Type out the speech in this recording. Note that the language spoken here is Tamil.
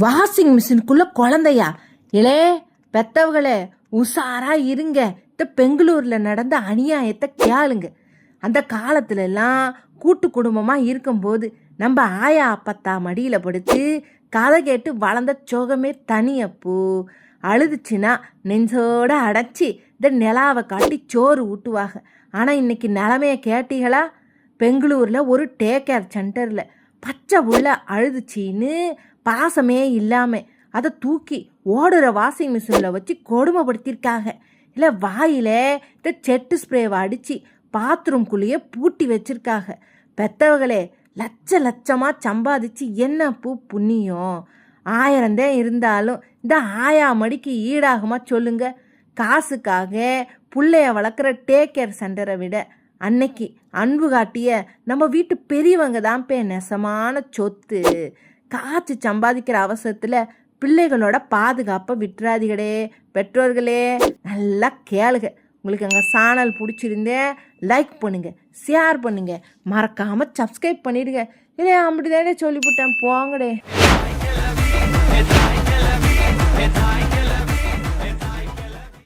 வாஷிங் மிஷினுக்குள்ள குழந்தையா? இலே பெத்தவங்களே உஷாரா இருங்க. இந்த பெங்களூர்ல நடந்த அநியாயத்தை கேளுங்க. அந்த காலத்துல எல்லாம் கூட்டு குடும்பமா இருக்கும்போது நம்ம ஆயா அப்பத்தா மடியில படுத்து கதை கேட்டு வளர்ந்த சோகமே தனியப்போ. அழுதுச்சுன்னா நெஞ்சோட அடைச்சி இந்த நிலாவை காட்டி சோறு ஊட்டுவாங்க. ஆனா இன்னைக்கு நிலமைய கேட்டீங்களா? பெங்களூர்ல ஒரு டேக் கேர் சென்டர்ல பச்சை உள்ள அழுதுச்சின்னு பாசமே இல்லாம அதை தூக்கி ஓடுற வாஷிங் மிஷினில் வச்சு கொடுமைப்படுத்தியிருக்காங்க. இல்லை வாயில இந்த செட்டு ஸ்ப்ரேவை அடித்து பாத்ரூம்குள்ளேயே பூட்டி வச்சிருக்காங்க. பெத்தவங்களே லட்சமாக சம்பாதிச்சு என்ன புண்ணியம்? 1000 தான் இருந்தாலும் இந்த ஆயா மடிக்கு ஈடாகுமா சொல்லுங்க? காசுக்காக பிள்ளைய வளர்க்குற டேக் கேர் சென்டரை விட அன்னைக்கு அன்பு காட்டிய நம்ம வீட்டு பெரியவங்க தான் நெசமான சொத்து. காய்ச்சி சம்பாதிக்கிற அவசரத்தில் பிள்ளைகளோட பாதுகாப்பை விட்டுறாதீங்களே பெற்றோர்களே. நல்லா கேளுங்க. உங்களுக்கு எங்கள் சேனல் பிடிச்சிருந்தேன் லைக் பண்ணுங்கள், ஷேர் பண்ணுங்கள், மறக்காமல் சப்ஸ்கிரைப் பண்ணிடுங்க. இல்லையா அப்படி தானே சொல்லிவிட்டேன் போங்கடே.